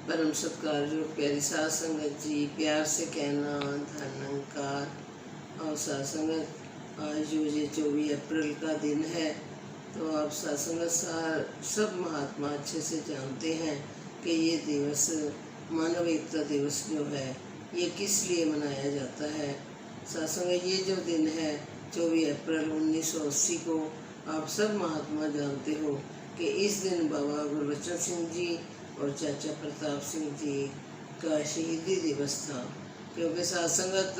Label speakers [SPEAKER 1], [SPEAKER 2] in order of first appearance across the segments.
[SPEAKER 1] परम सत्कार जो प्यारी साध संगत जी, प्यार से कहना धन्यकार। और साध संगत आज जो ये 24 अप्रैल का दिन है, तो आप साध संगत सब महात्मा अच्छे से जानते हैं कि ये दिवस मानव एकता दिवस जो है ये किस लिए मनाया जाता है। साध संगत ये जो दिन है 24 अप्रैल 1980 को आप सब महात्मा जानते हो कि इस दिन बाबा गुरबचन सिंह जी और चाचा प्रताप सिंह जी का शहीदी दिवस था। क्योंकि साध संगत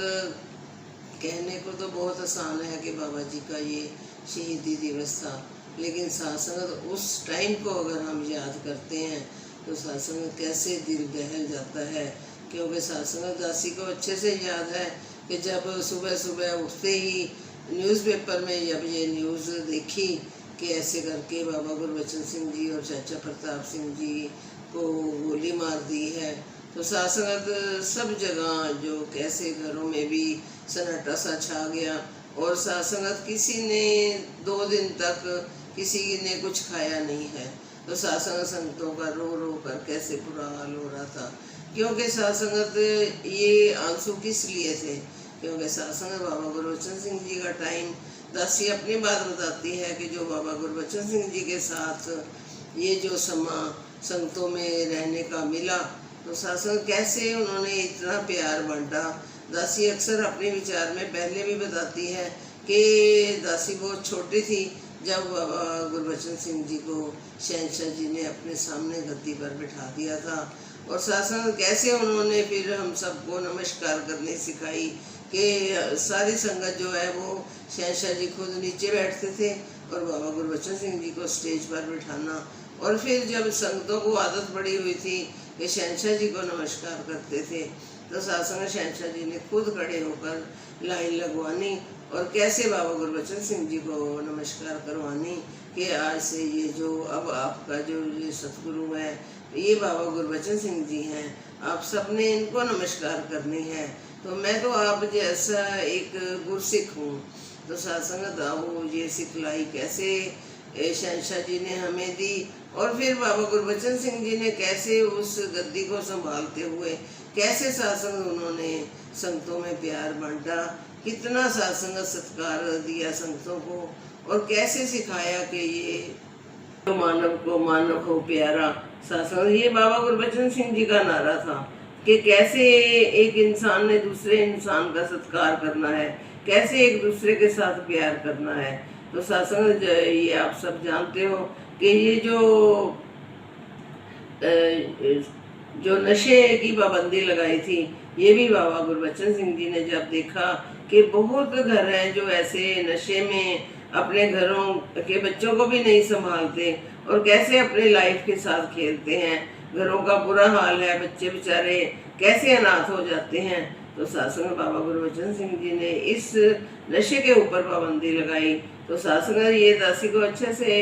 [SPEAKER 1] कहने को तो बहुत आसान है कि बाबा जी का ये शहीदी दिवस था, लेकिन साध संगत उस टाइम को अगर हम याद करते हैं तो साध संगत कैसे दिल दहल जाता है। क्योंकि साध संगत दासी को अच्छे से याद है कि जब सुबह सुबह उठते ही न्यूज़पेपर में जब ये न्यूज़ देखी कि ऐसे करके बाबा गुरबचन सिंह जी और चाचा प्रताप सिंह जी को गोली मार दी है, तो साध संगत सब जगह जो कैसे घरों में भी सन्नाटा सा छा गया। और साध संगत किसी ने 2 दिन तक किसी ने कुछ खाया नहीं है। तो साध संगत संगतों का रो रो कर कैसे बुरा हाल हो रहा था। क्योंकि साध संगत ये आंसू किस लिए थे, क्योंकि साध संगत बाबा गुरबचन सिंह जी का टाइम दासी अपनी बात बताती है कि जो बाबा गुरबचन सिंह जी के साथ ये जो समा संगतों में रहने का मिला, तो साध संगत कैसे उन्होंने इतना प्यार बांटा। दासी अक्सर अपने विचार में पहले भी बताती है कि दासी बहुत छोटी थी जब बाबा गुरबचन सिंह जी को शहंशाह जी ने अपने सामने गद्दी पर बिठा दिया था। और साध संगत कैसे उन्होंने फिर हम सबको नमस्कार करनी सिखाई कि सारी संगत जो है वो शहंशाह जी खुद नीचे बैठते थे और बाबा गुरबचन सिंह जी को स्टेज पर बिठाना। और फिर जब संगतों को आदत पड़ी हुई थी कि शहंशाह जी को नमस्कार करते थे, तो साध संगत शहंशाह जी ने खुद खड़े होकर लाइन लगवानी और कैसे बाबा गुरबचन सिंह जी को नमस्कार करवानी कि आज से ये जो अब आपका जो ये सतगुरु है ये बाबा गुरबचन सिंह जी हैं, आप सबने इनको नमस्कार करनी है। तो मैं तो आप जैसा एक गुरसिख हूँ। तो साध संगत आओ ये सिखलाई कैसे शहंशाह जी ने हमें दी, और फिर बाबा गुरबचन सिंह जी ने कैसे उस गद्दी को संभालते हुए कैसे साध संगत उन्होंने संगतों में प्यार बांटा, कितना साध संगत सत्कार दिया संगतों को, और कैसे सिखाया कि ये मानव को मानव हो प्यारा। साध संगत ये बाबा गुरबचन सिंह जी का नारा था कि कैसे एक इंसान ने दूसरे इंसान का सत्कार करना है, कैसे एक दूसरे के साथ प्यार करना है। तो साध संगत ये आप सब जानते हो कि ये जो नशे की पाबंदी लगाई थी, ये भी बाबा गुरबचन सिंह जी ने जब देखा कि बहुत घर हैं जो ऐसे नशे में अपने घरों के बच्चों को भी नहीं संभालते और कैसे अपने लाइफ के साथ खेलते हैं, घरों का बुरा हाल है, बच्चे बेचारे कैसे अनाथ हो जाते हैं। तो साध संगत बाबा गुरबचन सिंह जी ने इस नशे के ऊपर पाबंदी लगाई। तो साध संगत ये दासी को अच्छे से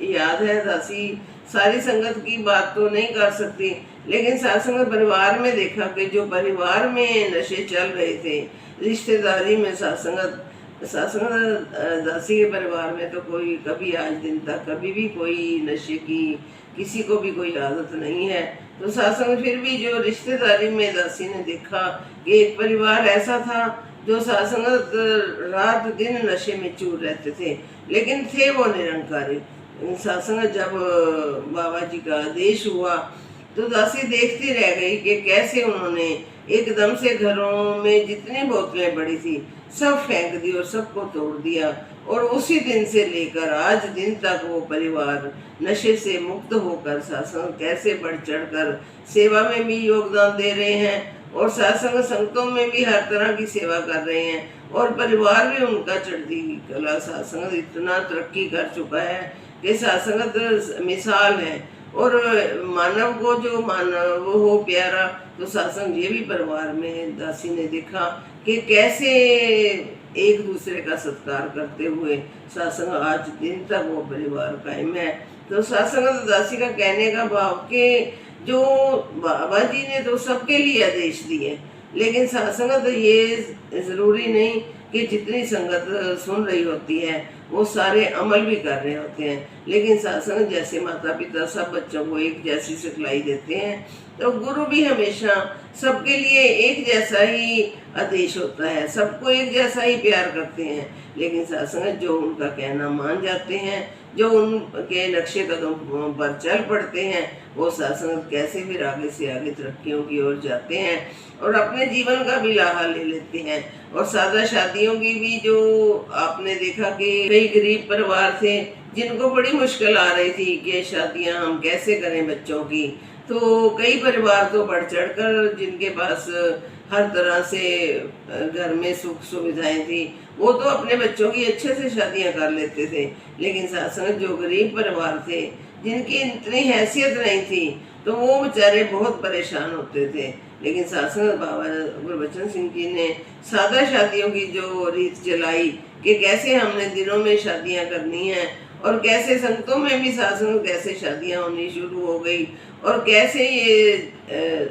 [SPEAKER 1] याद है, दासी सारी संगत की बात तो नहीं कर सकती, लेकिन साध संगत परिवार में देखा कि जो परिवार में नशे चल रहे थे, रिश्तेदारी में साध संगत दासी के परिवार में तो कोई कभी आज दिन तक कभी भी कोई नशे की किसी को भी कोई आदत नहीं है। तो साध संगत फिर भी जो रिश्तेदारी में दासी ने देखा कि एक परिवार ऐसा था जो साध संगत रात दिन नशे में चूर रहते थे, लेकिन थे वो निरंकारी। साध संगत जब बाबा जी का आदेश हुआ तो दासी देखती रह गई कि कैसे उन्होंने एकदम से घरों में जितनी बोतलें पड़ी थी सब फेंक दी और सबको तोड़ दिया। और उसी दिन से लेकर आज दिन तक वो परिवार नशे से मुक्त होकर साध संगत कैसे बढ़ चढ़ कर सेवा में भी योगदान दे रहे हैं और साध संगत संगतों में भी हर तरह की सेवा कर रहे हैं, और परिवार भी उनका चढ़ती कला साध संगत इतना तरक्की कर चुका है कि साध संगत मिसाल है। और मानव को जो मानव हो प्यारा, तो साध संगत ये भी परिवार में दासी ने देखा कि कैसे एक दूसरे का सत्कार करते हुए साध संगत आज दिन तक वो परिवार कायम है। तो साध संगत दासी का कहने का भाव कि जो बाबा जी ने तो सबके लिए आदेश दिए, लेकिन साध संगत ये ज़रूरी नहीं कि जितनी संगत सुन रही होती है वो सारे अमल भी कर रहे होते हैं, लेकिन सत्संग जैसे माता पिता सब बच्चों को एक जैसी सिखलाई देते हैं, तो गुरु भी हमेशा सबके लिए एक जैसा ही आदेश होता है, सबको एक जैसा ही प्यार करते हैं। लेकिन सत्संग जो उनका कहना मान जाते हैं, जो उनके नक्शे कदम पर चल पड़ते हैं, वो सत्संग कैसे फिर आगे से आगे तरक्कियों की ओर जाते हैं और अपने जीवन का भी लाहा ले लेते हैं। और सादा शादियों की भी, जो आपने देखा कि कई गरीब परिवार थे जिनको बड़ी मुश्किल आ रही थी कि शादियां हम कैसे करें बच्चों की, तो कई परिवार तो बढ़ चढ़कर जिनके पास हर तरह से घर में सुख सुविधाएं थी, वो तो अपने बच्चों की अच्छे से शादियां कर लेते थे। लेकिन सत्संग जो गरीब परिवार थे जिनकी इतनी हैसियत नहीं थी, तो वो बेचारे बहुत परेशान होते थे। लेकिन सत्संग बाबा गुरबचन सिंह जी ने सादा शादियों की जो रीत चलाई कि कैसे हमने दिनों में शादियां करनी हैं, और कैसे संगतों में भी सत्संग कैसे शादियां होनी शुरू हो गई, और कैसे ये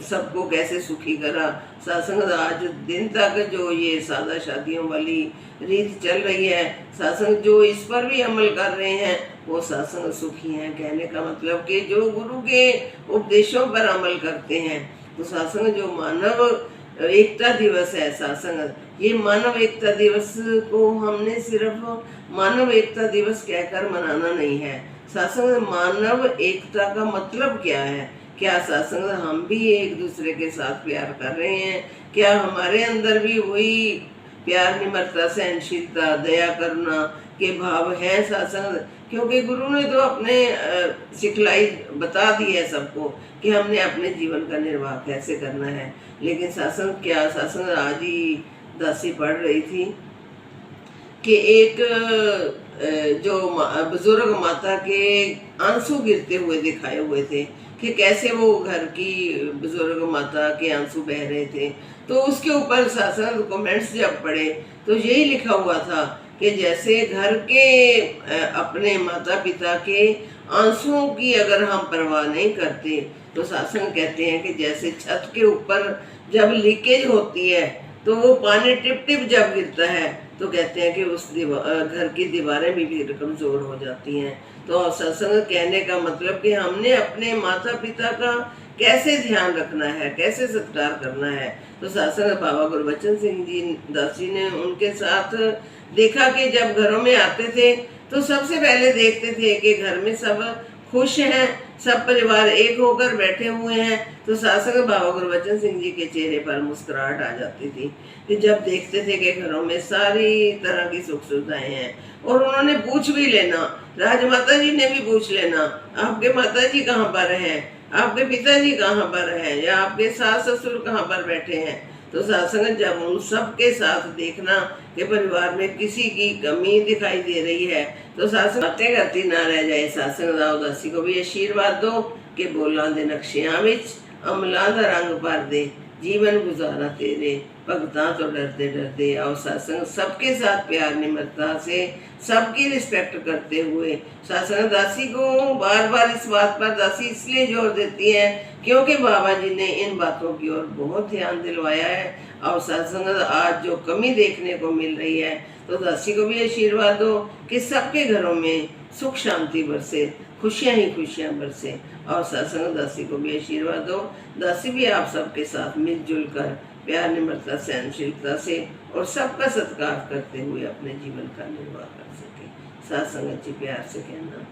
[SPEAKER 1] सबको कैसे सुखी करा सत्संग। आज दिन तक जो ये सादा शादियों वाली रीत चल रही है, सत्संग जो इस पर भी अमल कर रहे हैं वो सत्संग सुखी हैं। कहने का मतलब कि जो गुरु के उपदेशों पर अमल करते हैं, तो सत्संग जो मानव एकता दिवस है, सत्संग ये मानव एकता दिवस को हमने सिर्फ मानव एकता दिवस कहकर मनाना नहीं है। सत्संग मानव एकता का मतलब क्या है? क्या सत्संग हम भी एक दूसरे के साथ प्यार कर रहे हैं? क्या हमारे अंदर भी वही प्यार, निम्रता, सहनशीलता, दया करना के भाव है सत्संग? क्योंकि गुरु ने तो अपने सिखलाई बता दी है सबको कि हमने अपने जीवन का निर्वाह कैसे करना है। लेकिन सत्संग क्या, सत्संग आज ही दासी पढ़ रही थी कि एक जो बुजुर्ग माता के आंसू गिरते हुए दिखाए हुए थे कि कैसे वो घर की बुजुर्ग माता के आंसू बह रहे थे। तो उसके ऊपर सत्संग कमेंट्स जब पढ़े तो यही लिखा हुआ था कि जैसे घर के अपने माता पिता के आंसुओं की अगर हम परवाह नहीं करते, तो सत्संग कहते हैं कि जैसे छत के ऊपर जब लीकेज होती है तो वो पानी टिप टिप जब गिरता है, तो कहते हैं कि उस घर की दीवारें भी कमजोर हो जाती हैं। तो सत्संग कहने का मतलब कि हमने अपने माता पिता का कैसे ध्यान रखना है, कैसे सत्कार करना है। तो सत्संग बाबा गुरबचन सिंह जी दासी ने उनके साथ देखा कि जब घरों में आते थे तो सबसे पहले देखते थे कि घर में सब खुश हैं, सब परिवार एक होकर बैठे हुए हैं। तो सत्संग बाबा गुरबचन सिंह जी के चेहरे पर मुस्कुराहट आ जाती थी कि जब देखते थे कि घरों में सारी तरह की सुख सुविधाएं हैं। और उन्होंने पूछ भी लेना, राजमाता जी ने भी पूछ लेना, आपके माता जी कहाँ पर हैं, आपके पिताजी कहाँ पर हैं, या आपके सास ससुर कहाँ पर बैठे हैं। तो सत्संग जब उन सबके साथ देखना कि परिवार में किसी की कमी दिखाई दे रही है, तो सत्संग बातें करती ना रह जाए। सत्संग दा उदासी को भी आशीर्वाद दो कि बोलां दे नक्शियां विच अमलां दा रंग भर दे, जीवन गुजारा तेरे भगतां तो डरते डरते। आओ सत्संग सबके साथ प्यार निम्रता से सबकी रिस्पेक्ट करते हुए, सत्संग दासी को बार बार इस बात पर दासी इसलिए जोर देती है क्योंकि बाबा जी ने इन बातों की ओर बहुत ध्यान दिलवाया है। और सत्संग आज जो कमी देखने को मिल रही है, तो दासी को भी आशीर्वाद दो कि सबके घरों में सुख शांति बरसे, खुशियां ही खुशियां बरसे। और सत्संग दासी को भी आशीर्वाद दो, दासी भी आप सबके साथ मिलजुल कर प्यार निम्रता सहनशीलता से और सबका सत्कार करते हुए अपने जीवन का निर्वाह कर सके। सत्संग जी प्यार से कहना।